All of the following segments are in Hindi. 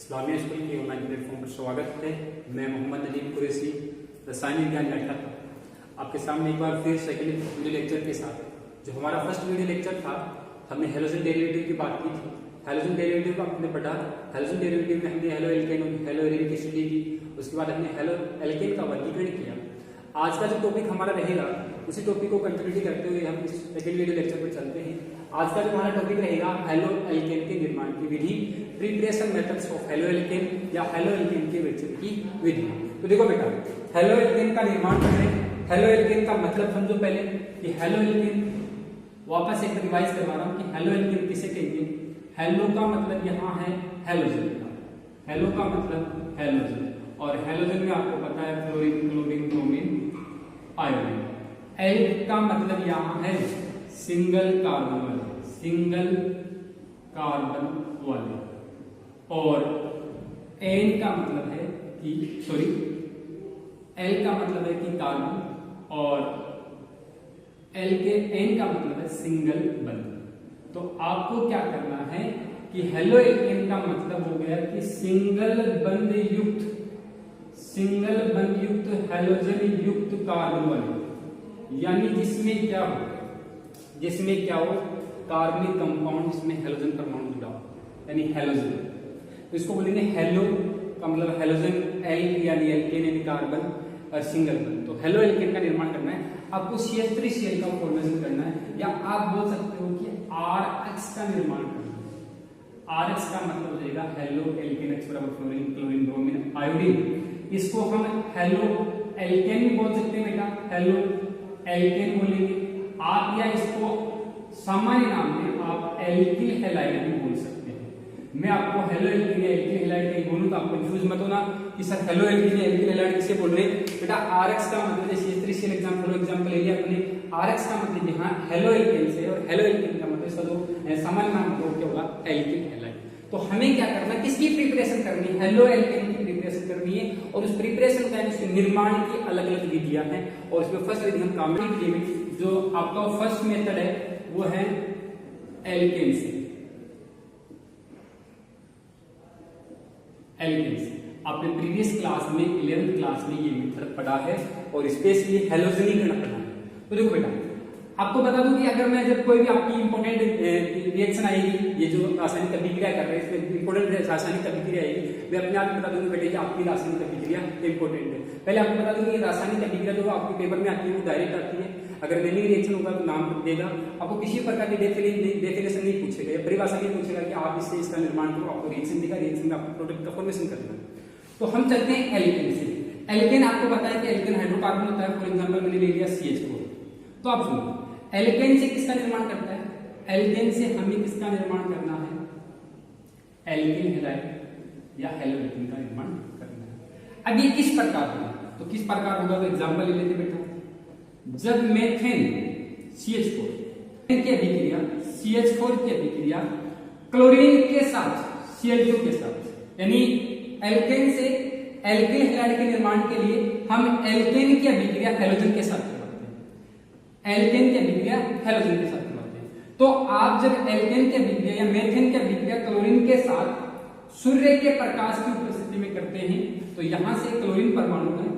इस्लामिया स्कूल के ऑनलाइन प्लेटफॉर्म पर स्वागत है। मैं मोहम्मद नदीम कुरैशी रसायन विज्ञान व्याख्याता आपके सामने एक बार फिर सेकंड वीडियो लेक्चर के साथ। जो हमारा फर्स्ट वीडियो लेक्चर था, हमने हैलोजन डेरिवेटिव की बात की थी। हैलोजन डेरिवेटिव का हमने पढ़ा। हैलोजन डेरिवेटिव में हमने हेलो एल्केन और हेलो एरिन की स्टडी की। उसके बाद हमने हेलो एल्केन का वर्गीकरण किया। आज का जो टॉपिक हमारा रहेगा उसी टॉपिक को कंटिन्यूटी करते हुए हम इस सेकंड वीडियो लेक्चर पर चलते हैं। आज का जो हमारा टॉपिक रहेगा हेलो एल्केन के निर्माण की विधि, preparation methods of haloalkane या हेलो एल्केन के विरचन की विधि। तो देखो बेटा, हेलो एल्केन का निर्माण करें। हेलो एल्केन का मतलब समझो पहले कि हेलो एल्केन, वापस एक रिवाइज करवा रहा हूं कि हेलो एल्केन किसे कहेंगे। हेलो का मतलब यहाँ है हैलोजन का, हेलो का मतलब हैलोजन, और हैलोजन में आपको पता है fluorine, chlorine, bromine, iodine. L का मतलब यहाँ है सिंगल कार्बन वाले, सिंगल कार्बन वाले, और एन का मतलब है कि सॉरी एल का मतलब है कि कार्बन, और एल के एन का मतलब है सिंगल बंद। तो आपको क्या करना है कि हेलो एल्केन का मतलब हो गया कि सिंगल बंद युक्त, सिंगल बंद युक्त हैलोजन युक्त कार्बन वाले, यानी जिसमें क्या हो, जिसमें क्या हो कार्बनिक कंपाउंड, जिसमें हैलोजन परमाणु जुड़ा हो, यानी हैलोजन। तो इसको बोलेंगे हेलो का मतलब हैलोजन, एल यानी एल्केन यानी कार्बन, और सिंगल बंद। तो हेलो एल्केन का निर्माण करना है आपको, CH3Cl का फॉर्मेशन करना है, या आप बोल सकते हो कि RH का निर्माण करना है। RH का मतलब हो जाएगा हेलो एल्केन, H बराबर फ्लोरीन, क्लोरीन, ब्रोमीन, आयोडीन। इसको हम हेलो एल्केन भी बोल सकते हैं बेटा, हेलो एल्केन बोलेंगे आप, या इसको सामान्य नाम में आप एल्किल हैलाइड भी बोल सकते हैं। मैं आपको हेलो एल्किल या एल्किल हैलाइड कहीं बोलूं तो आप कंफ्यूज मत होना कि सर हेलो एल्किल या एल्किल हैलाइड किसे बोल रहे हैं। बेटा RX का मतलब, जैसे CH3Cl एग्जांपल ले लिया अपने, RX का मतलब यहाँ हेलो एल्केन से, और हेलो एल्केन का मतलब इसका जो सामान्य नाम होगा क्या होगा, एल्किल हैलाइड। तो हमें क्या करना है, किसकी प्रिपरेशन करनी है, हेलो एल्केन की प्रिपरेशन करनी है, और उस प्रिपरेशन का उसके निर्माण की अलग अलग विधियां हैं। और इसमें फर्स्ट विधि हम कामनी विधि में, जो आपका फर्स्ट मेथड है वो है एल्केन से, एल्केन से। आपने प्रीवियस क्लास में 11th क्लास में ये मेथड पढ़ा है, और स्पेशली हैलोजनीकरण पढ़ा है। तो देखो बेटा, आपको बता दूं कि अगर मैं जब कोई भी आपकी इंपॉर्टेंट रिएक्शन आएगी, ये जो रासायनिक अभिक्रिया कर रहे हैं इसमें इंपॉर्टेंट रासायनिक अभिक्रिया आएगी, मैं अपने आप बता दूंगा बेटे कि आपकी रासायनिक अभिक्रिया इंपॉर्टेंट है। पहले आपको बता दूं कि रासायनिक अभिक्रिया जो आपके पेपर में आती है वो डायरेक्ट आती है। अगर मेनली रिएक्शन होगा तो नाम देगा, आपको किसी प्रकार की डेफिनेशन नहीं पूछेगा या परिभाषा नहीं पूछेगा कि आप इससे इसका निर्माण करो, आपको रिएक्शन देगा, रिएक्शन में आपको प्रोडक्ट का फॉर्मेशन करना। तो हम चलते हैं एल्केन से। एल्केन आपको पता है कि एल्केन हाइड्रोकार्बन होता है। फॉर एग्जांपल मैंने ले लिया CH4। तो आप सुनो, एल्केन से किसका निर्माण करता है, एल्केन से हमें किसका निर्माण करना है, एल्किल हैलाइड या हेलो एल्केन का निर्माण करना है। अब ये किस प्रकार होगा, तो किस प्रकार होगा, तो एग्जांपल ले लेते बेटा। जब मेथेन CH4 की अभिक्रिया, CH4 की अभिक्रिया क्लोरीन के साथ Cl2 के साथ, यानी एल्केन से एल्किल हैलाइड के निर्माण के लिए हम एल्केन की अभिक्रिया हैलोजन के साथ करवाते हैं, एल्केन की अभिक्रिया हैलोजन के साथ करवाते हैं। तो आप जब एल्केन की अभिक्रिया या मेथेन की अभिक्रिया क्लोरीन के साथ सूर्य के प्रकाश की उपस्थिति में करते हैं, तो यहां से क्लोरीन परमाणु है,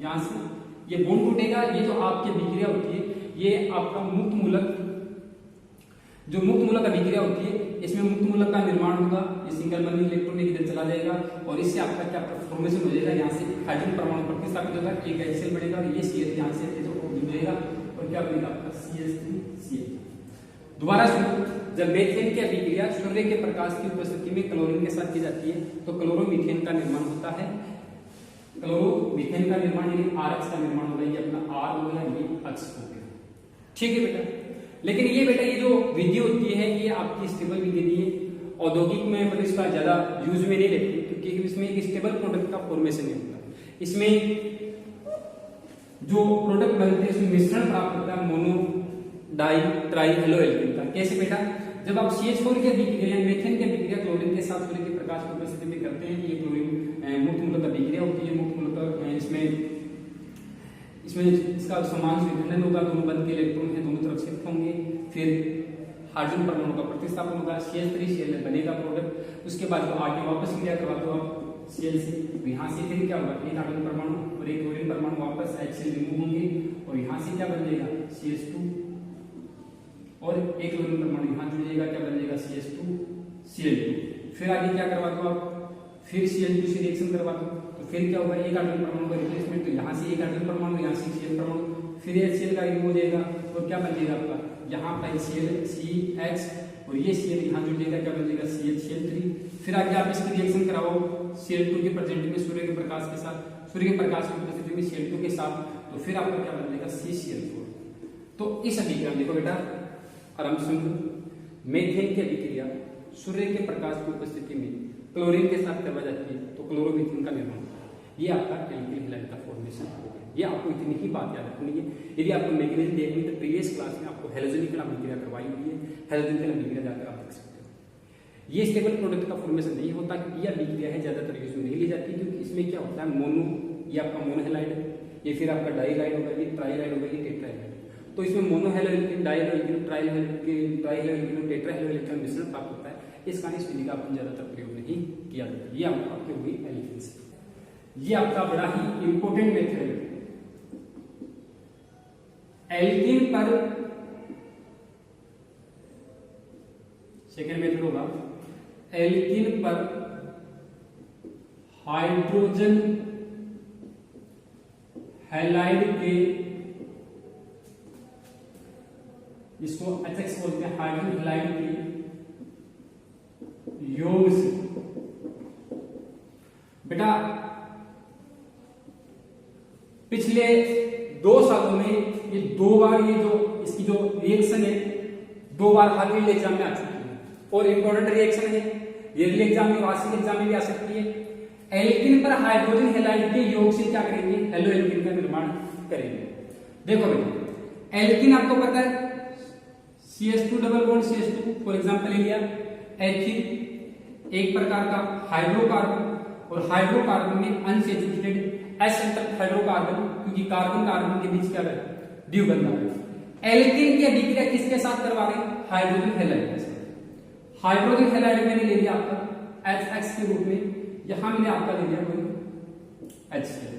यहां से ये बॉन्ड टूटेगा। ये जो आपकी अभिक्रिया होती है, ये आपका मुक्त मूलक, जो मुक्त मूलक अभिक्रिया होती है, इसमें मुक्त मूलक का निर्माण होगा। ये सिंगल बंद इलेक्ट्रॉन इधर चला जाएगा, और इससे आपका क्या फॉर्मेशन हो जाएगा, यहाँ से हाइड्रोजन परमाणु प्रतिस्थापित होगा, एक HCl बढ़ेगा, ये CH यहाँ से जुड़ जाएगा, और क्या बनेगा आपका CH3Cl। दोबारा सुनो, जब मेथेन की अभिक्रिया सूर्य के प्रकाश की उपस्थिति में क्लोरीन के साथ की जाती है, तो क्लोरोमीथेन का निर्माण होता है। क्लोरोमीथेन का निर्माण यानी RH का निर्माण होगा। ये अपना R हो गया, ये H हो गया, ठीक है बेटा। लेकिन ये बेटा, ये जो विधि होती है ये आपकी स्टेबल विधि नहीं है। औद्योगिक में मतलब इसका ज्यादा यूज में नहीं लेती, क्योंकि इसमें एक स्टेबल प्रोडक्ट का फॉर्मेशन नहीं होता। इसमें जो प्रोडक्ट बनते हैं उसमें मिश्रण प्राप्त होता है mono di tri halo alkane का। कैसे बेटा, जब आप CH4 की अभिक्रिया या मेथेन की अभिक्रिया क्लोरीन के साथ सूर्य के प्रकाश की उपस्थिति में करते हैं, ये क्लोरीन मुक्त मूलक अभिक्रिया होती है। मुक्त मूलक इसमें इसका समान विखंडन होगा, दोनों बंद के इलेक्ट्रॉन है दोनों तरफ शिफ्ट होंगे, फिर हाइड्रोजन परमाणु का प्रतिस्थापन होगा, CH3Cl बनेगा प्रोडक्ट। उसके बाद आगे वापस क्रिया करवा दो आप Cl से, तो यहाँ से फिर क्या होगा, एक हाइड्रोजन परमाणु और एक क्लोरीन परमाणु वापस HCl रिमूव होंगे और यहाँ से क्या बन जाएगा CH2 और एक क्लोरीन परमाणु यहाँ जुड़ जाएगा, क्या बन जाएगा CH2Cl2। फिर आगे क्या करवा दो आप, फिर Cl2 से रिएक्शन करवा दो, तो फिर क्या होगा, एक हाइड्रोजन परमाणु का रिप्लेसमेंट, तो यहाँ से एक हाइड्रोजन परमाणु, यहाँ से Cl परमाणु, फिर HCl का रिमूव हो जाएगा और क्या बन जाएगा आपका, यहाँ पर CH और ये Cl यहाँ जुड़ जाएगा, क्या बन जाएगा CH3। फिर आगे आप इसकी रिएक्शन कराओ Cl2 के प्रेजेंट में सूर्य के प्रकाश के साथ, सूर्य के प्रकाश की उपस्थिति में Cl2 के साथ, तो फिर आपका क्या बन जाएगा CCl4। तो इस अभिक्रिया देखो बेटा आराम से सुनो, मीथेन की अभिक्रिया सूर्य के प्रकाश की उपस्थिति में क्लोरीन के साथ करवाई जाती है तो क्लोरोमीथेन का निर्माण होता है। ये आपका एल्किल हैलाइड का फॉर्मेशन हो गया। ये आपको इतनी ही बात याद रखनी है। यदि आपको मैग्नीशियम देखनी तो प्रीवियस क्लास में आपको हैलोजेनिकल अभिक्रिया करवाई हुई है, हैलोजेनिकल अभिक्रिया जाकर आप देख सकते हो। ये स्टेबल प्रोडक्ट का फॉर्मेशन नहीं होता क्योंकि ये अभिक्रिया है ज्यादातर यूज में नहीं ली जाती, क्योंकि इसमें क्या होता है मोनो, ये आपका मोनोहैलाइड है, ये फिर आपका डाइहाइड होगा, ये ट्राइहाइड होगा, ये टेट्राहाइड। तो इसमें मोनोहैलाइड, डाइहाइड, ट्राइहाइड, टेट्राहाइड का मिश्रण प्राप्त होता है। इस कारण इस विधि का अपन ज्यादातर प्रयोग नहीं किया जाता। ये आपकी हो गई एल्कीन्स। ये आपका बड़ा ही इंपॉर्टेंट मेथड है। एल्कीन पर सेकेंड मेथड होगा, एल्कीन पर हाइड्रोजन हैलाइड के, इसको HX बोलते हैं, हाइड्रोजन हैलाइड के योग से। बेटा पिछले 2 सालों में ये 2 बार, ये जो इसकी जो रिएक्शन है 2 बार हाल एग्जाम में आ चुकी है और इंपॉर्टेंट रिएक्शन है। ये रियल एग्जाम में, वार्षिक एग्जाम में भी आ सकती है। एल्कीन पर हाइड्रोजन हैलाइड के योग से क्या करेंगे, हेलो एल्कीन का निर्माण करेंगे। देखो बेटा एल्कीन आपको पता है CH2 double bond CH2 for example ले लिया, एल्कीन एक प्रकार का हाइड्रोकार्बन और हाइड्रोकार्बन में अनसैचुरेटेड एसिंपल हाइड्रोकार्बन, क्योंकि कार्बन कार्बन के बीच क्या है द्विबंध बन रहा है। एल्कीन की अभिक्रिया किसके साथ करवा रहे हैं, हाइड्रोजन हैलाइड के साथ। हाइड्रोजन हैलाइड मैंने ले लिया आपका HX के रूप में, यहां मैंने आपका ले लिया कोई HCl,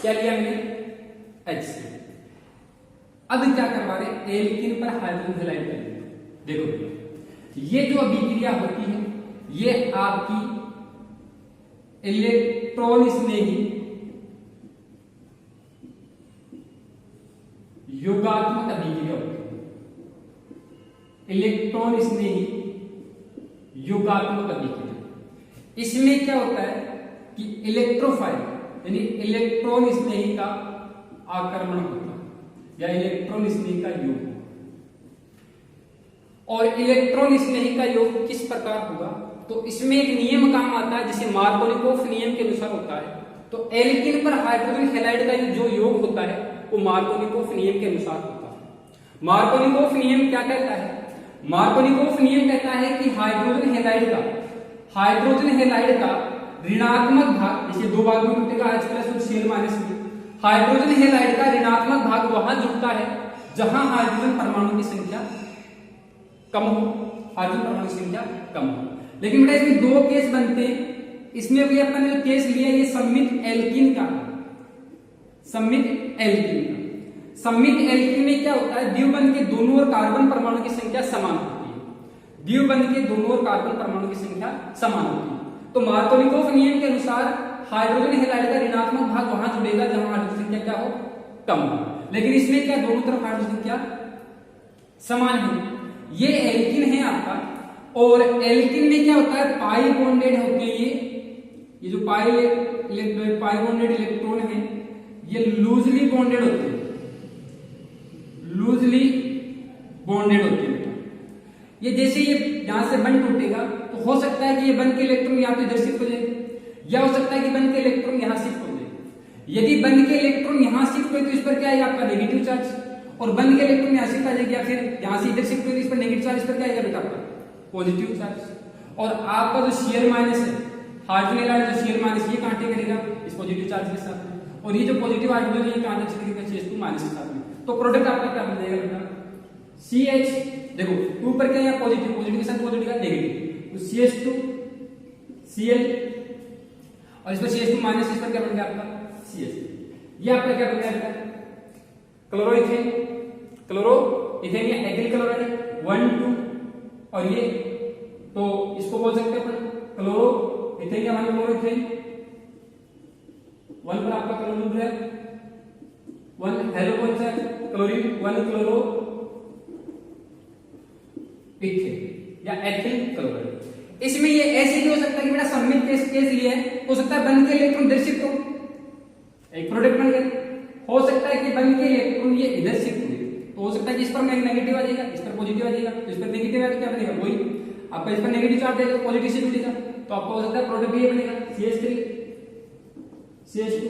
क्या लिया मैंने HCl। अब क्या करवा रहे, एल्कीन पर हाइड्रोजन हैलाइड कर लिया। देखो ये जो अभिक्रिया होती है ये आपकी इलेक्ट्रॉन स्नेही योगात्मक अभिक्रिया होती है। इलेक्ट्रॉन स्नेही योगात्मक अभिक्रिया, इसमें क्या होता है कि इलेक्ट्रोफाइल यानी इलेक्ट्रॉन स्नेही का आक्रमण होता है या इलेक्ट्रॉन स्नेही का योग। और इलेक्ट्रॉन स्नेही का योग किस प्रकार होगा, तो इसमें एक नियम काम आता है जिसे मार्कोनिकोफ नियम के अनुसार होता है। तो एल्कीन पर हाइड्रोजन हैलाइड का जो योग होता है वो मार्कोनिकोफ नियम के अनुसार होता है। मार्कोनिकोफ नियम क्या कहता है, मार्कोनिकोफ नियम कहता है कि हाइड्रोजन हैलाइड का ऋणात्मक भाग, जैसे 2 भाग में टूटेगा H प्लस और Cl माइनस में, हाइड्रोजन हैलाइड का ऋणात्मक भाग वहां जुड़ता है जहां हाइड्रोजन परमाणु की संख्या कम हो, हाइड्रोजन परमाणु की संख्या कम हो। लेकिन बेटा इसमें 2 केस बनते हैं। इसमें भी अपन ने जो केस लिया ये सममित एल्कीन का, सममित एल्कीन का। सममित एल्कीन में क्या होता है, द्विबंध के दोनों ओर कार्बन परमाणु की संख्या समान होती है। द्विबंध के दोनों ओर कार्बन परमाणु की संख्या समान होती है। तो मार्कोनिकोफ नियम के अनुसार हाइड्रोजन हैलाइड का ऋणात्मक भाग वहां जुड़ेगा जहां हाइड्रोजन संख्या क्या हो, कम हो। लेकिन इसमें क्या दोनों तरफ हाइड्रोजन संख्या समान है। ये एल्कीन है आपका, और एल्कीन में क्या होता है, पाई बॉन्डेड होते हैं ये जो पाई बॉन्डेड इलेक्ट्रॉन है ये लूजली बॉन्डेड होते हैं, लूजली बॉन्डेड होते हैं। ये जैसे ये यहां से बंध टूटेगा तो हो सकता है कि ये बंध के इलेक्ट्रॉन यहां पे इधर शिफ्ट हो जाए, या हो सकता है कि बंध के इलेक्ट्रॉन यहां शिफ्ट हो जाए। यदि बंध के इलेक्ट्रॉन यहां शिफ्ट हुए तो इस पर क्या है आपका नेगेटिव चार्ज, और बंध के इलेक्ट्रॉन यहां शिफ्ट आ जाएगा, फिर यहां से इधर शिफ्ट हुए तो इस पर नेगेटिव चार्ज, इस पर क्या आएगा बेटा आपका पॉजिटिव चार्ज। और आपका जो Cl माइनस है, हाइड्रोजन हैलाइड जो Cl माइनस, ये कांटे करेगा इस पॉजिटिव चार्ज के साथ में, और ये जो पॉजिटिव हाइड्रोजन ये कांटे करेगा CH2 माइनस के साथ में। तो प्रोडक्ट आपका क्या बन जाएगा बेटा, CH देखो 2 पर क्या है पॉजिटिव, पॉजिटिव के साथ पॉजिटिव का नेगेटिव, तो CH2 Cl और इस पर CH2 माइनस, इस पर क्या बन गया आपका CH3। ये आपका क्या बन गया क्लोरोइथेन, क्लोरोइथेन या एथिल क्लोराइड 1 2 और ये तो इसको बोल सकते हैं अपन क्लोरोइथेन या क्लोरोइथेन 1 पर आपका क्लोरीन है 1 हेलो कौन सा क्लोरीन 1 क्लोरो इथेन या एथिल क्लोराइड। इसमें ये ऐसे भी हो सकता है कि बेटा सममित केस लिए हो सकता है बन के इलेक्ट्रॉन इधर शिफ्ट हो, एक प्रोडक्ट बन गया, हो सकता है कि बन के इलेक्ट्रॉन ये इधर शिफ्ट हुए, तो हो सकता है कि इस पर नेगेटिव आ जाएगा, इस पर पॉजिटिव आ जाएगा, तो इस पर नेगेटिव है तो क्या बनेगा वही आपका, इस पर नेगेटिव चार्ज आएगा तो पॉजिटिव से जुड़ेगा, तो आपको हो सकता है प्रोडक्ट ये बनेगा CH3 CH2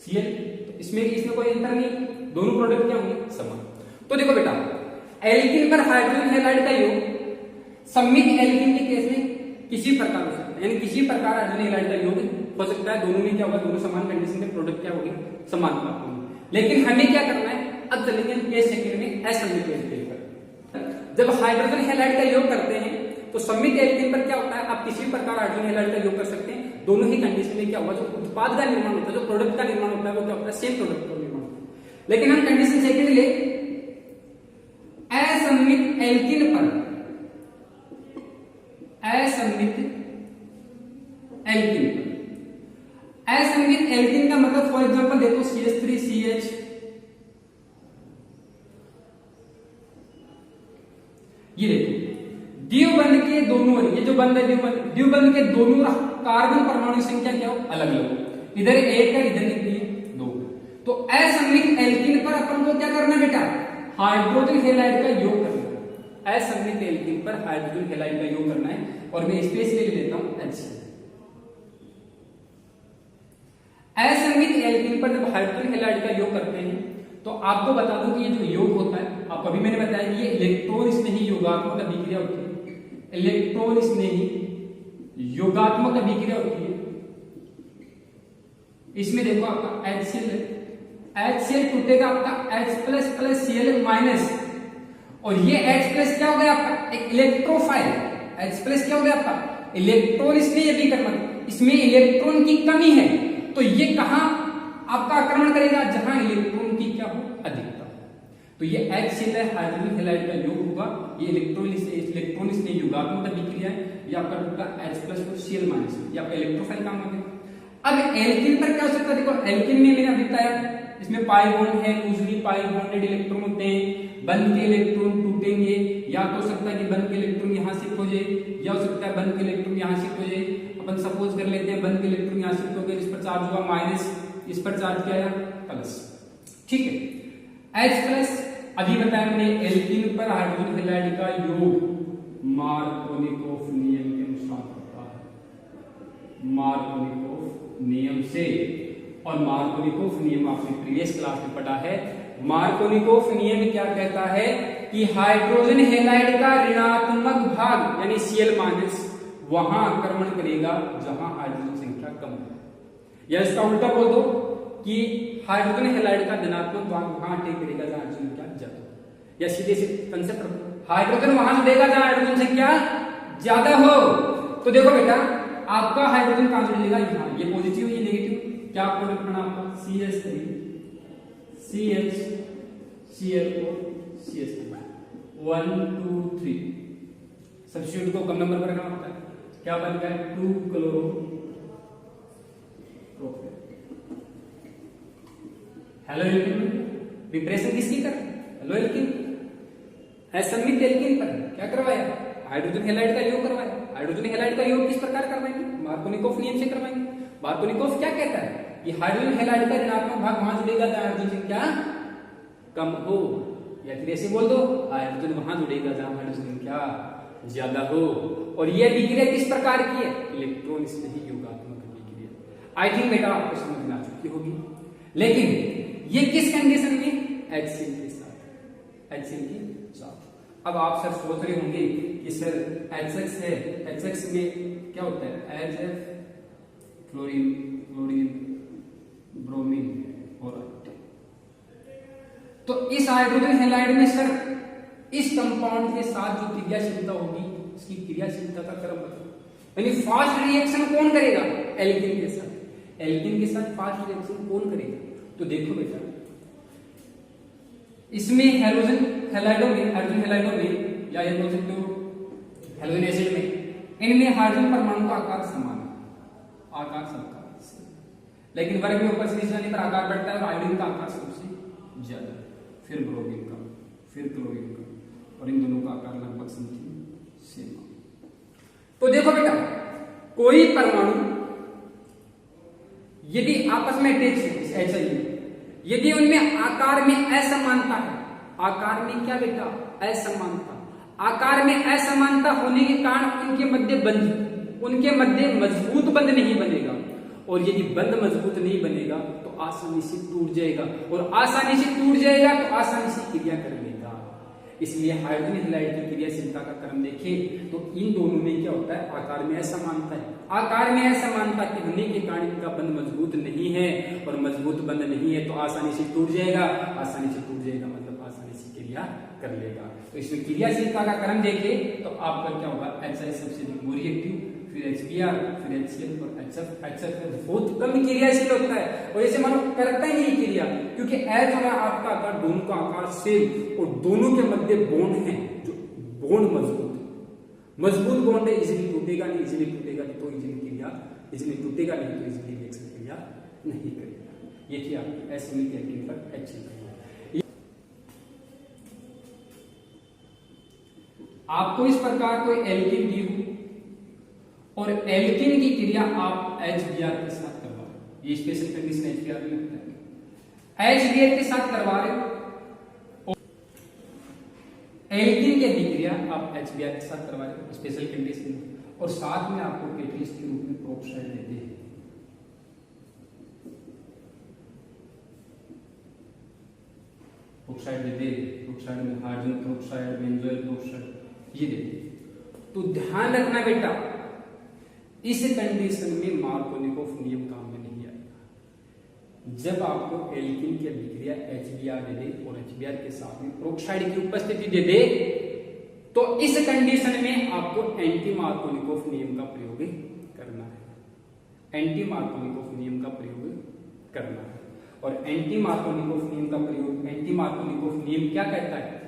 Cl। तो इसमें कोई अंतर नहीं, दोनों प्रोडक्ट क्या होंगे समान। तो देखो बेटा एल्कीन पर हाइड्रोजन हैलाइड का योग सममित एल्कीन के केस में किसी प्रकार हो सकता है, यानी किसी प्रकार हाइड्रोजन हैलाइड का योग हो सकता है, दोनों में क्या होगा, दोनों समान कंडीशन में प्रोडक्ट क्या होगी समान प्राप्त होंगे। लेकिन हमें क्या करना है, अब चलेंगे हम केस सेकंड में असममित एल्कीन पर। जब हाइड्रोजन हैलाइड का योग करते हैं तो सममित एल्कीन पर क्या होता है, आप किसी प्रकार हाइड्रोजन हैलाइड का योग कर सकते हैं, दोनों ही कंडीशन में क्या होगा, जो उत्पाद का निर्माण होता है, जो प्रोडक्ट का निर्माण होता है वो क्या होता है सेम प्रोडक्ट का निर्माण होता है। लेकिन हम कंडीशन सेकंड ले असममित एल्कीन पर, असममित एल्कीन पर, असममित एल्कीन का मतलब फॉर एग्जांपल देखो CH3CH ये देखो द्विबंध के दोनों, ये जो बंध है द्विबंध के दोनों कार्बन परमाणु संख्या क्या हो अलग अलग, इधर 1 है इधर कितनी है 2। तो असममित एल्कीन पर अपन को क्या करना बेटा, हाइड्रोजन हैलाइड का योग करना है, असममित एल्कीन पर हाइड्रोजन हैलाइड का योग करना है, और मैं स्पेस ले लेता हूं HCl। असममित एल्कीन पर जब हाइड्रोजन हैलाइड का योग करते हैं तो आपको बता दूं कि ये जो योग होता है, आपको अभी मैंने बताया कि ये इलेक्ट्रॉन स्नेही योगात्मक अभिक्रिया होती है, इलेक्ट्रॉन स्नेही योगात्मक अभिक्रिया होती है। इसमें देखो आपका HCl है, HCl टूटेगा आपका H++Cl- और ये H+ क्या हो गया आपका एक इलेक्ट्रोफाइल, H+ क्या हो गया आपका इलेक्ट्रॉन स्नेही अभिकर्मक, इसमें इलेक्ट्रॉन की कमी है, तो ये कहां आपका आक्रमण करेगा, जहां इलेक्ट्रॉन की क्या हो अधिकता। तो ये HCl है, हाइड्रोजन हैलाइड का योग होगा, ये इलेक्ट्रॉन से युगात्मक अभिक्रिया है, ये आपका टूटा H+ और Cl-, ये आपका इलेक्ट्रोफाइल काम हो गया। अब एल्कीन पर क्या हो सकता है, देखो एल्कीन में मैंने अभी बताया इसमें पाई बॉन्ड है, यूजुअली पाई बॉन्डेड इलेक्ट्रॉन होते हैं, बंद के इलेक्ट्रॉन टूटेंगे, या तो हो सकता है कि बंद के इलेक्ट्रॉन यहां शिफ्ट हो जाए, या हो सकता है बंद के इलेक्ट्रॉन यहां शिफ्ट हो जाए। अपन सपोज कर लेते हैं बंद के इलेक्ट्रॉन यहां शिफ्ट हो गए, इस पर चार्ज हुआ माइनस, इस पर चार्ज क्या आया प्लस, ठीक है। H+ अभी बताया मैंने एल्कीन पर हाइड्रोजन हैलाइड का योग मार्कोनिकोफ नियम के अनुसार होता है, मार्कोनिकोफ नियम से, और मार्कोनिकोफ नियम आपने प्रीवियस क्लास में पढ़ा है। मार्कोनिकोफ नियम क्या कहता है कि हाइड्रोजन हैलाइड का ऋणात्मक भाग यानी Cl- वहां आक्रमण करेगा जहां हाइड्रोजन संख्या कम है, या इसका उल्टा बोल दो कि हाइड्रोजन हैलाइड का धनात्मक भाग वहां अटैक करेगा जहां हाइड्रोजन संख्या ज्यादा हो, या सीधे से कंसेप्ट रखो हाइड्रोजन वहां जुड़ेगा जहां हाइड्रोजन संख्या ज्यादा हो। तो देखो बेटा आपका हाइड्रोजन कहां जुड़ेगा, यहाँ, ये पॉजिटिव ये नेगेटिव, क्या प्रोडक्ट बना आपका CH3 CH Cl4 CH3 1 2 3, substitute को कम नंबर पर रखना होता है, क्या बन गया 2 क्लोरो हेलो एल्कीन, रिप्रेशन किसकी कर हेलो एल्कीन, असममित एल्कीन पर क्या करवाया हाइड्रोजन हैलाइड का योग करवाया। हाइड्रोजन हैलाइड का योग किस प्रकार करवाएंगे, मार्कोनिकोफ नियम से करवाएंगे। मार्कोनिकोफ क्या कहता है कि हाइड्रोजन हैलाइड का ऋणात्मक भाग वहां जुड़ेगा जहां हाइड्रोजन संख्या कम हो, या फिर ऐसे बोल दो हाइड्रोजन वहां जुड़ेगा जहां हाइड्रोजन संख्या ज्यादा हो। और यह अभिक्रिया किस प्रकार की है, इलेक्ट्रॉन स्नेही योगात्मक अभिक्रिया। आई थिंक बेटा आपको समझ में आ चुकी होगी, लेकिन ये किस कंडीशन में, HCl के साथ, HCl के साथ। अब आप सर सोच रहे होंगे कि सर HX है, HX में क्या होता है HF फ्लोरीन क्लोरीन ब्रोमीन, हो रहा है। तो इस हाइड्रोजन हैलाइड में सर इस कंपाउंड के साथ जो क्रियाशीलता होगी उसकी क्रियाशीलता का क्रम बताओ। यानी फास्ट रिएक्शन कौन करेगा? एल्किन के साथ। एल्किन के साथ फास्ट रिएक्शन कौन करेगा? तो देखो बेटा, इसमें हेलोजन हैलाइडो में, हाइड्रोजन हैलाइडो में या ये बोल सकते हो हेलोजन एसिड में, इनमें हाइड्रोजन परमाणु का आकार समान है, आकार सबका सेम। लेकिन वर्ग में ऊपर से नीचे जाने पर आकार बढ़ता है और आयोडीन का आकार सबसे ज्यादा, फिर ब्रोमीन का, फिर क्लोरीन का, और इन दोनों का आकार लगभग समथिंग सेम। तो देखो बेटा, कोई परमाणु यदि आपस में अटैच है ऐसा ही, यदि उनमें आकार में असमानता है, आकार में क्या बेटा? असमानता। आकार में असमानता होने के कारण उनके मध्य मजबूत बंध नहीं बनेगा, और यदि बंध मजबूत नहीं बनेगा तो आसानी से टूट जाएगा, और आसानी से टूट जाएगा तो आसानी से क्रिया कर लेगा। इसलिए हाइड्रोजन हैलाइड की क्रियाशीलता का क्रम देखें तो इन दोनों में क्या होता है? आकार में असमानता है। आकार में असमानता के होने के कारण इनका बंध मजबूत नहीं है, और मजबूत बंध नहीं है तो आसानी से टूट जाएगा, आसानी से टूट जाएगा मतलब आसानी से क्रिया कर लेगा। तो इसमें क्रियाशीलता का क्रम देखें तो आपका क्या होगा? HI सबसे मोर रिएक्टिव, फिर HBr, फिर HCl और HF बहुत कम क्रियाशील होता है, और ऐसे मानो करता ही नहीं क्रिया, क्योंकि H और आपका आकार दोनों का आकार सेम, और दोनों के मध्य बॉन्ड है, जो बॉन्ड मजबूत बॉन्ड है, इजीली टूटेगा नहीं, इजीली टूटेगा नहीं तो इजीली क्रिया, इजीली टूटेगा नहीं तो इजीली रिएक्शन क्रिया नहीं करेगा। ये थी आपकी एस यूनिट एल्कीन पर HCl। आपको इस प्रकार कोई एल्कीन दी हो और एल्कीन की क्रिया आप HBr के साथ करवा रहे हो, ये स्पेशल कंडीशन HBr में लगता है। HBr के साथ करवा रहे हो, एल्कीन की अभिक्रिया आप HBr के साथ करवा रहे हो स्पेशल कंडीशन, और साथ में आपको कैटलिस्ट के रूप में प्रोक्साइड देते हैं। प्रोक्साइड देते हैं, प्रोक्साइड में हाइड्रोजन प्रोक्साइड, बेंजोइल प्रोक्साइड ये देते। तो ध्यान रखना बेटा, इस कंडीशन में मार्कोनिकोव नियम काम में नहीं आएगा। जब आपको एल्कीन की अभिक्रिया HBr दे दे और HBr के साथ में प्रोक्साइड की उपस्थिति दे दे, तो इस कंडीशन में आपको एंटी मार्कोनिकोव नियम का प्रयोग करना है। एंटी मार्कोनिकोव नियम का प्रयोग करना है। और एंटी मार्कोनिकोव नियम का प्रयोग, एंटी मार्कोनिकोव नियम क्या कहता है?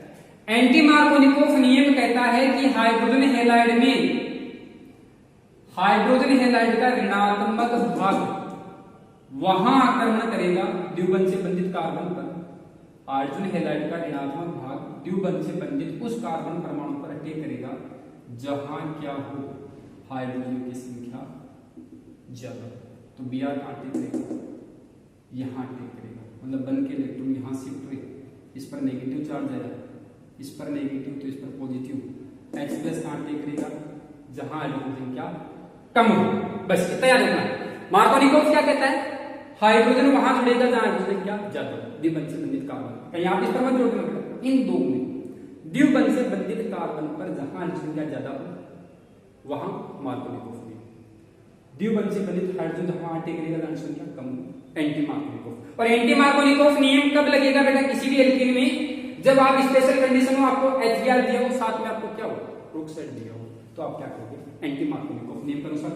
एंटी मार्कोनिकोव नियम कहता है कि हाइड्रोजन हैलाइड में, हाइड्रोजन हैलाइड का ऋणात्मक भाग वहां आक्रमण करेगा द्विबंध से बंधित कार्बन पर। हाइड्रोजन हैलाइड का ऋणात्मक भाग द्विबंध से बंधित उस कार्बन परमाणु पर अटैक करेगा जहां क्या हो? हाइड्रोजन की संख्या ज्यादा। तो Br कहां अटैक करेगा? यहां अटैक करेगा, मतलब बंध के इलेक्ट्रॉन यहां शिफ्ट हुए, इस पर नेगेटिव चार्ज आया, इस पर नेगेटिव तो इस पर पॉजिटिव। H प्लस कहां अटैक करेगा? जहां हाइड्रोजन की संख्या कम हो। बस इतना याद रखना। मार्कोनिकोव क्या कहता है? हाइड्रोजन वहां जुड़ेगा जहां हाइड्रोजन क्या ज्यादा, द्विबंध से बंधित कार्बन। कहीं आप इस पर मत जोड़ना बेटा, इन दो में द्विबंध से बंधित कार्बन पर जहां हाइड्रोजन क्या ज्यादा हो वहां मार्कोनिकोव नियम। द्विबंध से बंधित हाइड्रोजन जहां अटैक करेगा जहां हाइड्रोजन क्या कम हो, एंटी मार्कोनिकोव। और एंटी मार्कोनिकोव नियम कब लगेगा बेटा? किसी भी एल्कीन में जब आप स्पेशल कंडीशन में आपको HBr दिया हो, साथ में आपको क्या हो? प्रोक्साइड दिया हो, तो आप क्या करोगे? एंटी मार्कोनिकोव नियम के अनुसार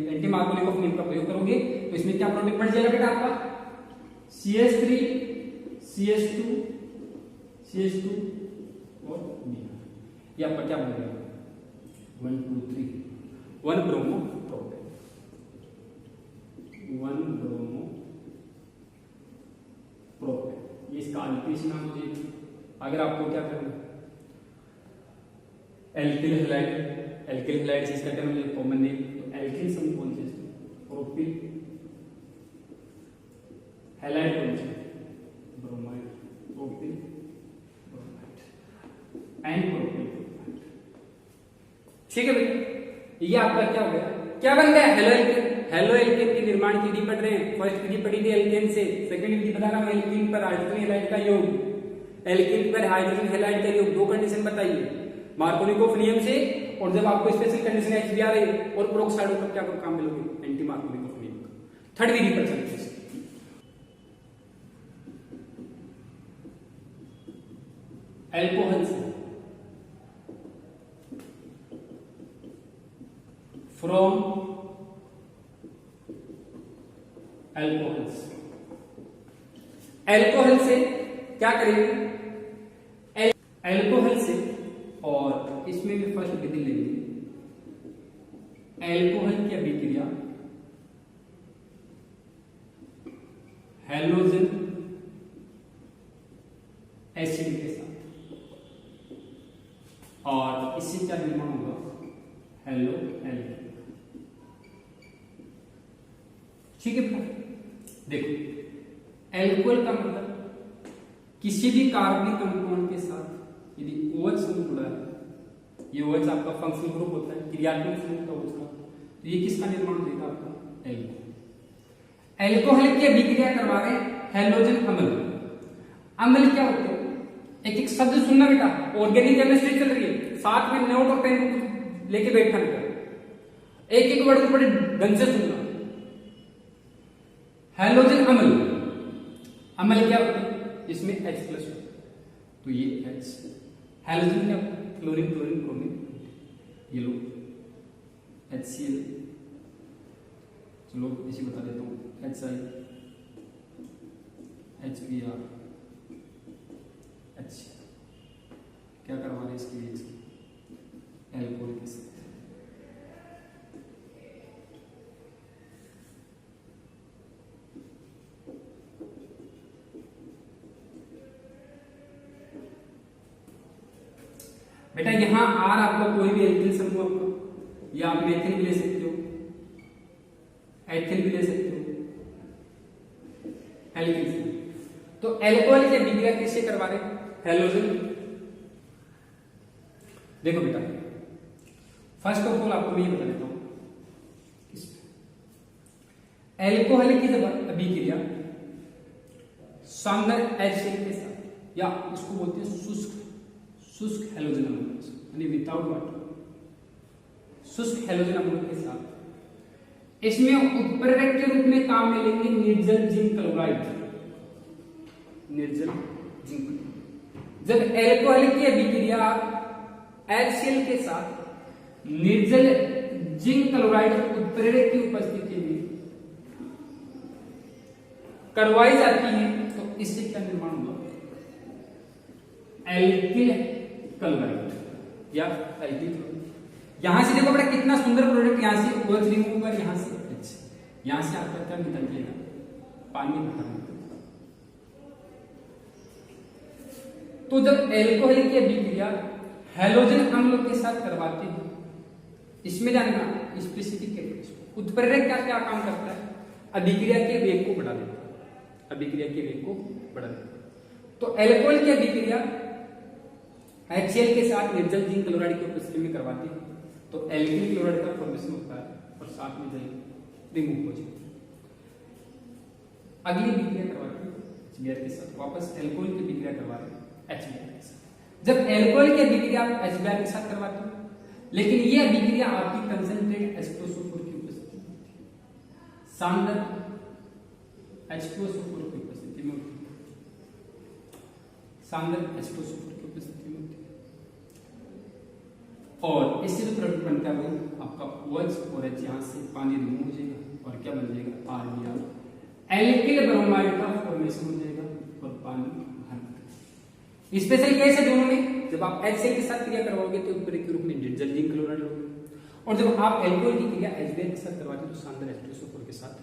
एंटी मार्कोनिकोव नियम का प्रयोग करोगे। तो इसमें क्या प्रोडक्ट बन जाएगा बेटा आपका? CH3 CH2 CH2 और Br। ये आपका क्या बन जाएगा? 1 2 3 1 ब्रोमो प्रोपेन, 1 ब्रोमो प्रोपेन। ये इसका अल्केन नाम हो जाएगा। अगर आपको क्या करना है? एल्किल हैलाइड, एल्किल हैलाइड से इसका क्या मतलब कॉमन नेम, तो एल्किल सम कौन से? प्रोपिल हैलाइड कौन से? Bromide, propyl bromide and propyl bromide. ठीक है बेटा, ये आपका क्या हो गया? क्या बन गया? Halo alkane. हेलो एल्केन के निर्माण की विधि पढ़ रहे हैं। फर्स्ट विधि पढ़ी थी एल्केन से, सेकंड विधि बता रहा हूं एल्कीन पर हाइड्रोजन हैलाइड का योग। एल्कीन पर हाइड्रोजन हैलाइड का योग, दो कंडीशन बताइए मार्कोनिकोव नियम से, और जब आपको स्पेशल कंडीशन HBr है और प्रोक्साइड हो तब क्या काम मिलोगे? एंटी मार्कोनिकोव नियम का। थर्ड विधि पर चलते हैं। अल्कोहल से, फ्रॉम एल्कोहल्स। एल्कोहल से क्या करेंगे, एल्कोहल से, और इसमें भी फर्स्ट विधि लेंगे, एल्कोहल की अभिक्रिया हैलोजन एसिड के साथ, और इससे क्या निर्माण होगा, हेलो एल्कोहल। ठीक है, देखो एल्कोहल का मतलब किसी भी कार्बनिक कंपाउंड के साथ यदि OH समूह जुड़ा है, ये OH आपका फंक्शनल ग्रुप होता है, क्रियात्मक समूह का उसका, तो ये किसका निर्माण देगा, आपका एल्कोहल। एल्कोहल की अभिक्रिया करवा रहे हैलोजन अम्ल। अम्ल क्या होते हैं, एक एक शब्द सुनना बेटा, ऑर्गेनिक केमिस्ट्री चल रही है, साथ में नोट और पेन लेके बैठा बेटा, एक एक वर्ड को बड़े ढंग से सुनना। हैलोजन अम्ल, अम्ल क्या होता है, इसमें H प्लस होता है, तो ये H। हैलोजन क्या होता है, क्लोरीन क्लोरीन क्रोमिन, ये लो HCl, चलो इसी बता देता हूँ, HI, HBr, H, क्या करवा रहे हैं इसकी बीच एल्कोहल के साथ। बेटा यहां आर आपका कोई भी एल्किल समूह आपका, या आप मेथिल भी ले सकते हो, एथिल भी ले सकते हो, एल्किल समूह। तो एल्कोहल की अभिक्रिया किससे करवा रहे, हैलोजन। देखो बेटा, फर्स्ट ऑफ ऑल आपको मैं ये बता देता हूं, एल्कोहल की जब अभिक्रिया सांद्र HCl के साथ, या इसको बोलते हैं शुष्क हैलोजन अम्ल, यानी विदाउट वाटर, शुष्क हैलोजन अम्ल के साथ, इसमें उत्प्रेरक के रूप में काम में लेंगे निर्जल जिंक क्लोराइड। निर्जल जिंक, जब एल्कोहल की अभिक्रिया HCl के साथ निर्जल जिंक क्लोराइड उत्प्रेरक की उपस्थिति में करवाई जाती है, तो इससे क्या निर्माण होगा, एल्किल क्लोराइड या एल्किल क्लोराइड। यहां से देखो बेटा कितना सुंदर प्रोडक्ट, यहां से OH रिमूव होगा, यहां से H, यहां से आपका क्या निकलेगा, पानी बाहर निकलेगा। तो जब एल्कोहल की अभिक्रिया हैलोजन अम्ल के साथ करवाते हैं, इसमें जानना स्पेसिफिक कैरेक्टरिस्टिक, उत्प्रेरक क्या क्या काम करता है, अभिक्रिया के वेग को बढ़ा देता है, अभिक्रिया के वेग को बढ़ा देता है। तो एल्कोहल की अभिक्रिया HCl के साथ निर्जल जिंक क्लोराइड की उपस्थिति में करवाते हैं, तो एल्किल क्लोराइड का फॉर्मेशन होता है और साथ में जिंक रिमूव हो जाता है। अगली अभिक्रिया करवाते हैं HBr के साथ, वापस एल्कोहल की अभिक्रिया करवा रहे हैं HBr के साथ। जब एल्कोहल की अभिक्रिया आप HBr के साथ करवाते हो, लेकिन ये अभिक्रिया आपकी कंसंट्रेट H2SO4 की उपस्थिति में होती है, सांद्र H2SO4 की उपस्थिति में होती है, सांद्र H2SO4 की उपस्थिति में होती है, और इससे जो प्रोडक्ट बनता है वो आपका OH और H, यहाँ से पानी रिमूव हो जाएगा और क्या बन जाएगा, RBr, एल्किल ब्रोमाइड का फॉर्मेशन हो जाएगा और पानी बाहर निकलेगा। स्पेशल केस है दोनों में, जब आप HCl के साथ क्रिया करवाओगे तो उत्प्रेरक के रूप में निर्जल जिंक क्लोराइड लोगे, और जब आप एल्कोहल की क्रिया HBr के साथ करवाते हो तो सांद्र H2SO4 के साथ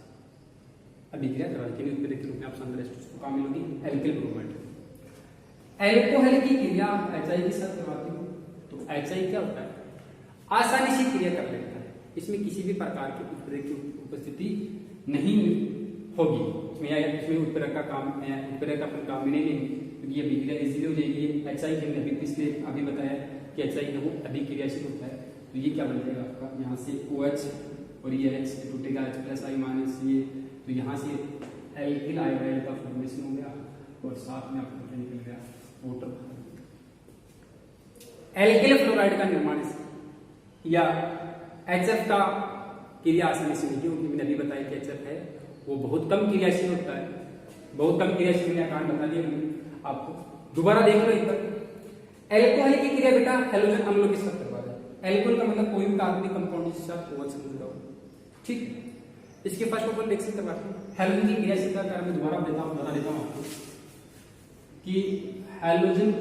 अभिक्रिया करवाते हैं, उत्प्रेरक के रूप में आप सांद्र H2SO4 का मिलोगी एल्किल ब्रोमाइड। एल्कोहल की क्रिया आप HI के साथ करवाते हो, तो HI क्या होता है, आसानी से क्रिया कर लेता है, इसमें किसी भी प्रकार की उत्प्रेरक की उपस्थिति नहीं होगी, इसमें उत्प्रेरक का काम, उत्प्रेरक अपन काम में नहीं लेंगे, क्योंकि ये अभिक्रिया इजीली हो जाएगी। HI के हमने इसलिए अभी बताया कि HI है वो अभिक्रियाशील होता है, तो ये क्या बन जाएगा आपका, यहाँ से OH और ये H टूटेगा, H+I- ये, तो यहाँ से एल्किल आयोडाइड का फॉर्मेशन हो गया और साथ में आपको क्या निकल गया, वाटर। एल्किल फ्लोराइड का निर्माण या HF का क्रिया आसानी से नहीं होगी, मैंने अभी बताया कि HF है वो बहुत कम क्रियाशील होता है, बहुत कम क्रियाशील का कारण बता दिया मैंने आपको, दोबारा देख लो एक बार। एल्कोहल की क्रिया बेटा हैलोजन अम्लों के साथ करवा रहे हैं, एल्कोहल का मतलब कोई भी कार्बनिक कंपाउंड जिसके साथ OH जुड़ा हो। ठीक, इसके फर्स्ट ऑफ ऑल रिएक्शन करवाते हैं। हैलोजन की क्रियाशीलता का मैं दोबारा बता देता हूं आपको कि हैलोजन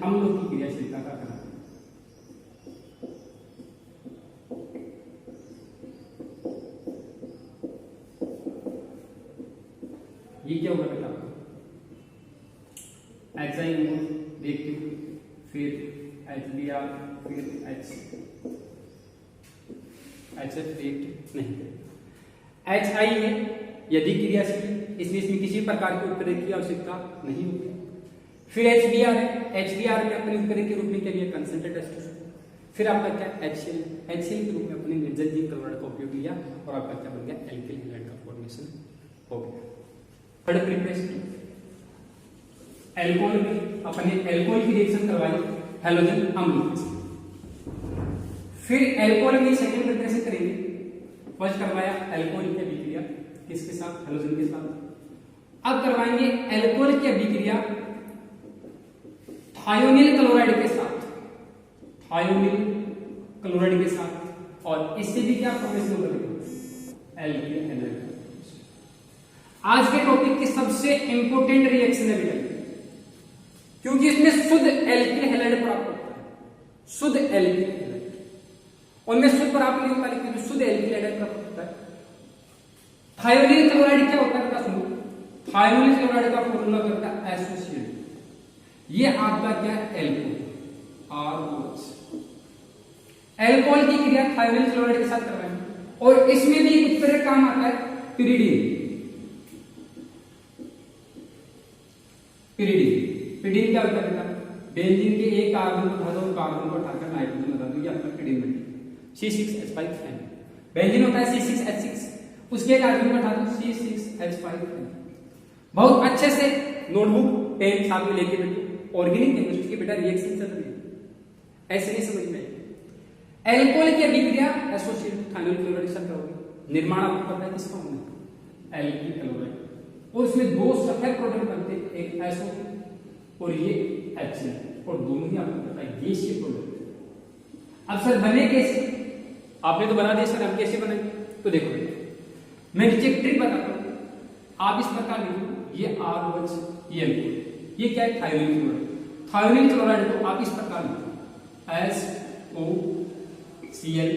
अम्लों की क्रियाशीलता का करना। ये क्या होगा बेटा, HI रिएक्टिव, फिर HBr, फिर HF रिएक्टिव नहीं, HI है यदि क्रियाशील, इसमें किसी प्रकार के उत्प्रेरक की आवश्यकता नहीं होती। फिर HBr है, HBr में अपने उत्प्रेरक के रूप में क्या लिया, कंसंट्रेटेड एस्ट्रोजन। फिर आपका क्या HCl के रूप में अपने निर्जल जिंक क्लोराइड का उपयोग किया और आपका क्या बन गया, एल्किल हैलाइड का फॉर्मेशन हो गया। थर्ड प्रिपरेशन, एल्कोहल में अपने एल्कोहल की रिएक्शन करवाई हैलोजन अम्ल के साथ। फिर एल्कोहल में सेकंड प्रिपरेशन करेंगे, फर्स्ट करवाया एल्कोहल की अभिक्रिया किसके साथ, हैलोजन के साथ। अब करवाएंगे एल्कोहल की अभिक्रिया थायोनिल क्लोराइड के साथ, थायोनिल क्लोराइड के साथ, और इससे भी क्या फॉर्मेशन होगा, एल्किल हैलाइड। आज के टॉपिक की सबसे इंपोर्टेंट रिएक्शन है बेटा, क्योंकि इसमें शुद्ध एल्किल हैलाइड प्राप्त होता है, शुद्ध एल्किल हैलाइड। और मैं शुद्ध प्राप्त नहीं होता, लेकिन शुद्ध एल्किल हैलाइड प्राप्त होता है। थायोनिल क्लोराइड क्या होता है, सुनो, थायोनिल क्लोराइड का फॉर्मूला करता है एसोसिएट, ये आपका क्या, एल्कोहल, ROH। एल्कोहल की क्रिया थायोनिल क्लोराइड के साथ करवाएंगे, और इसमें भी उत्प्रेरक काम आता है पिरिडीन। पिरिडीन क्या होता है बेटा, बेंजीन के एक कार्बन को उठा दो, कार्बन को उठाकर नाइट्रोजन बना दो, ये आपका पिरिडीन बनती है। C6H5। बेंजीन होता है C6H6, उसके कार्बन को उठा दो, C6H5। बहुत अच्छे से नोटबुक पेन साथ में लेके बैठो, ऑर्गेनिक केमिस्ट्री की बेटा रिएक्शन चल रही है, ऐसे नहीं समझ में। एल्कोहल की अभिक्रिया एसोसिएटेड थायोनिल क्लोराइड के साथ करोगे, निर्माण आपको पता है किसका होना है, एल्किल क्लोराइड, और इसमें दो सफेद प्रोडक्ट बनते हैं, एक एसओ और ये HCl, और दोनों ही आपको पता है गैसीय प्रोडक्ट। अब सर बने कैसे, आपने तो बना दिया सर, हम कैसे बनाएंगे, तो देखो मैं नीचे एक ट्रिक बताता हूं, आप इस प्रकार लिखो, ये ROH, ये एल्कोहल, ये क्या है, थायोनिल क्लोराइड। थायोनिल क्लोराइड को आप इस प्रकार लिखो, SOCl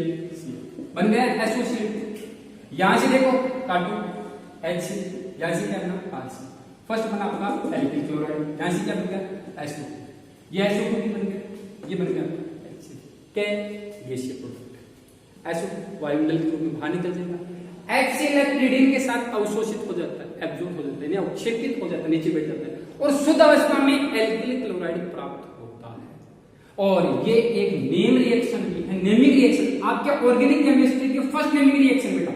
बन गया एसोसिएट। यहां से देखो काटो, H, यहां से क्या बना, RC। फर्स्ट बना आपका एल्किल क्लोराइड, यहां से क्या बन गया, SO, ये SO भी बन गया, ये बन गया HCl, क्या गैसीय प्रोडक्ट। SO वायुमंडल के रूप में बाहर निकल जाएगा, HCl पिरिडीन के साथ अवशोषित हो जाता है, एब्जॉर्ब हो जाता है, यानी अवक्षेपित हो जाता है, नीचे बैठ जाता है, और शुद्ध अवस्था में एल्किल क्लोराइड प्राप्त होता है। और ये एक नेम रिएक्शन भी है, नेमिंग रिएक्शन, आपके ऑर्गेनिक केमिस्ट्री की फर्स्ट नेमिंग रिएक्शन बेटा,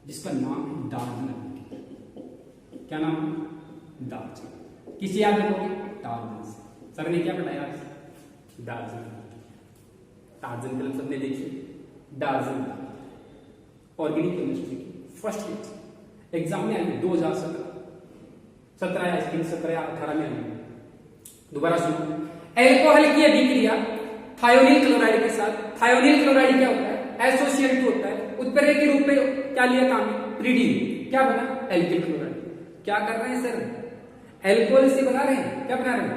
जिसका नाम है डार्जन। क्या नाम है, डार्जन। किसे याद रखोगे, डार्जन से। सर ने क्या बताया, डार्जन। डार्जन फिल्म सबने देखी, डार्जन ऑर्गेनिक केमिस्ट्री की फर्स्ट रिएक्शन एग्जाम में आई 2017 या 17 या 18 में आई। दोबारा सुनो, एल्कोहल की अभिक्रिया थायोनिल क्लोराइड के साथ, थायोनिल क्लोराइड क्या होता है, एसोसिएट होता है, उत्प्रेरक के रूप में क्या लिया काम में, पिरिडीन, क्या बना, एल्किल क्लोराइड। क्या कर रहे हैं सर, एल्कोहल से बना रहे हैं, क्या बना रहे हैं,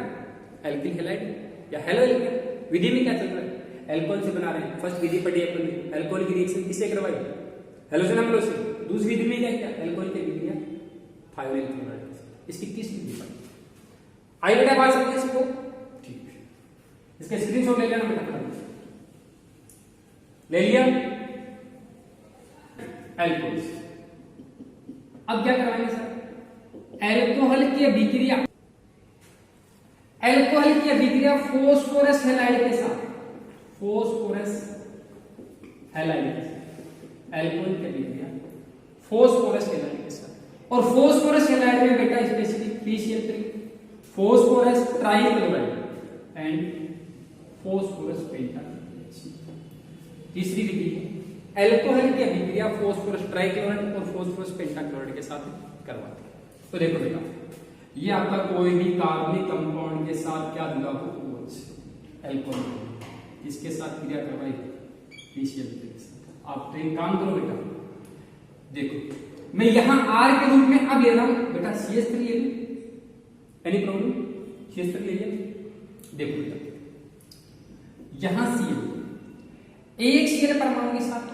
एल्किल हैलाइड या हेलो एल्किल। विधि में क्या चल रहा है, एल्कोहल से बना रहे हैं। फर्स्ट विधि पढ़ी अपन ने, एल्कोहल की रिएक्शन किससे करवाई, हैलोजन अम्लों से। दूसरी विधि में क्या किया, एल्कोहल की अभिक्रिया थायोनिल क्लोराइड से। इसकी तीसरी विधि पढ़ी, आई बेटा बात समझे इसको, ठीक है। इसका स्क्रीनशॉट ले लेना बेटा, ले लिया एल्कोहल। अब क्या करवाएंगे सर, एल्कोहल की अभिक्रिया, एल्कोहल की अभिक्रिया फोस्फोरस हैलाइड के साथ, फोस्फोरस हैलाइड के साथ, एल्कोहल की अभिक्रिया फोस्फोरस हैलाइड के साथ। और फोस्फोरस हैलाइड में बेटा specific PCl3, phosphorus trichloride and phosphorus pentachloride. तीसरी विधि है एल्कोहल की अभिक्रिया फोस्फोरस ट्राइक्लोराइड और फोस्फोरस पेंटाक्लोराइड के साथ करवाते हैं। तो देखो बेटा, ये आपका कोई भी कार्बनिक कंपाउंड के साथ क्या जुड़ा हो, OH, एल्कोहल, इसके साथ क्रिया करवाई PCl3 के साथ। आप तो एक काम करो बेटा, देखो मैं यहां R के रूप में अब ले रहा हूं बेटा CH3 ले लूं, एनी प्रॉब्लम? CH3 ले लिया। देखो बेटा यहां Cl, एक Cl परमाणु के साथ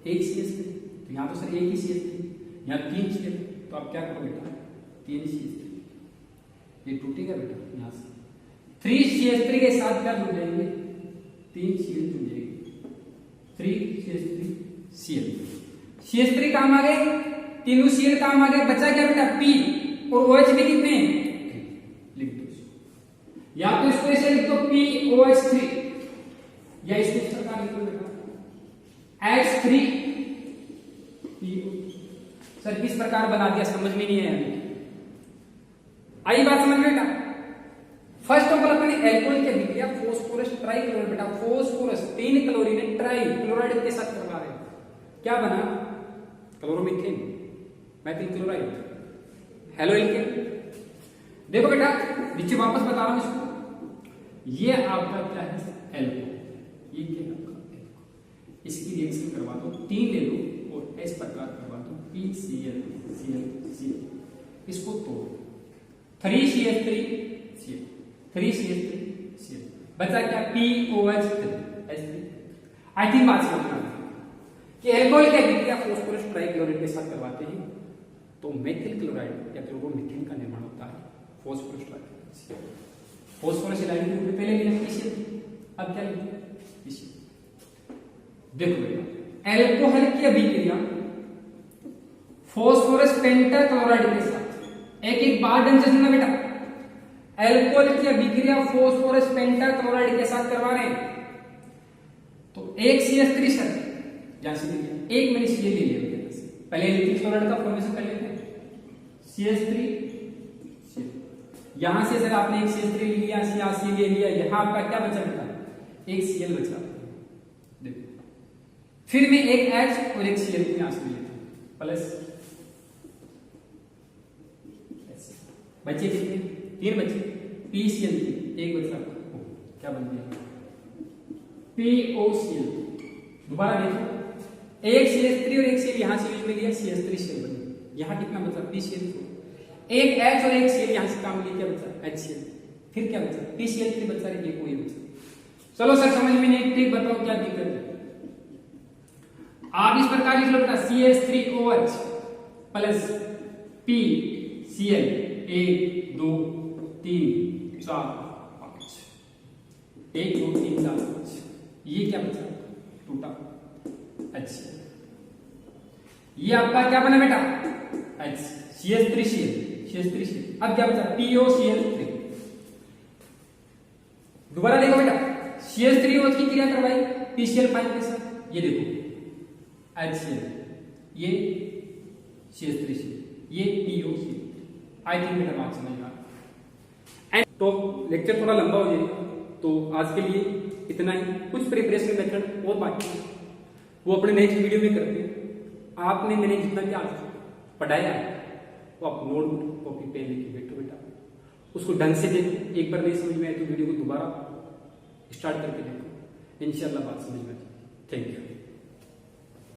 एक CH3, तो यहां तो सर एक ही CH3, यहां 3 Cl, तो आप क्या करो बेटा 3 CH3, ये टूटेगा बेटा यहां से, 3 CH3 के साथ क्या जुड़ जाएंगे 3 Cl जुड़ जाएंगे, 3 CH3 Cl, CH3 काम आ गए, तीनों Cl काम आ गए, बचा क्या बेटा P और OH भी कितने लिख दो, या तो इसको ऐसे लिख दो POH3, या इसको इस प्रकार लिख दो बेटा H3PO। सर किस प्रकार बना दिया समझ में नहीं आया, आई बात समझ में बेटा। फर्स्ट ऑफ ऑल अपने एल्कोहल की अभिक्रिया फोस्फोरस ट्राइक्लोराइड बेटा, फोस्फोरस 3 क्लोरीन ट्राई क्लोराइड के साथ करवा रहे हैं, क्या बना chloromethane, methyl chloride, halo alkane. देखो बेटा नीचे वापस बता रहा हूं इसको, ये आपका क्या है एल्कोहल, ये क्या है आपका, इसकी रिएक्शन करवा दो, 3 ले लो और इस प्रकार करवा दो PCl, इसको तोड़ो 3CH3Cl, 3CH3Cl, बचा क्या POH3। आई थिंक बात समझ में आ गई कि एल्कोहल की अभिक्रिया फास्फोरस ट्राइक्लोराइड के साथ करवाते हैं तो मेथिल क्लोराइड या क्लोरोमीथेन का निर्माण होता है फास्फोरस ट्राइक्लोराइड से। फास्फोरस एलाइड ग्रुप में पहले लिखा PCl, अब क्या लिखा PCl। देखो बेटा एल्कोहल की अभिक्रिया फास्फोरस पेंटाक्लोराइड के साथ, एक एक बार ढंग से सुनना बेटा, एल्कोहल की अभिक्रिया फास्फोरस पेंटाक्लोराइड के साथ करवा रहे हैं, तो एक CH3 सर यहां से लिया, एक मैंने Cl ले लिया, पहले लिथिक क्लोराइड का फॉर्मेशन कर लेते हैं CH3Cl, यहां से सर आपने एक CH3 ले लिया, यहां Cl ले लिया, यहां आपका क्या बचा बेटा एक Cl बचा, देखो फिर मैं एक H और एक Cl यहां से लेता हूं प्लस, बचे कितने 3 बचे, PCl एक बचा, क्या बन गया POCl। दोबारा देखो एक CH3 और एक Cl यहां से यूज में लिया, CH3Cl बन गया, यहां कितना बचा PCl4, एक H और एक Cl यहां से काम लिया, क्या बचा HCl, फिर क्या बचा PCl3 बचा, एक वही बचा। चलो सर समझ में नहीं ठीक, बताओ क्या दिक्कत है। आप इस प्रकार लिख लो बेटा CH3OH प्लस PCl 1 2 3 4 5, 1 2 3 4 5, ये क्या बचा टूटा अच्छा, ये आपका क्या बना बेटा CH3Cl, अब क्या बचा POCl3। दोबारा देखो बेटा CH3OH की क्रिया करवाई PCl5 के साथ, ये देखो HCl, ये CH3Cl, ये POCl। आई थिंक बेटा बात समझ में आ गई। तो लेक्चर थोड़ा लंबा हो जाएगा, तो आज के लिए इतना ही। कुछ प्रिपरेशन मेथड और बाकी है वो अपने नेक्स्ट वीडियो में करते हैं। आपने मैंने जितना भी आज पढ़ाया वो आप नोट कॉपी पेन लेके बैठो बेटा, उसको ढंग से देखो, एक बार नहीं समझ में आए तो वीडियो को दोबारा स्टार्ट करके देखो, इंशाल्लाह बात समझ में आ जाए। Thank you.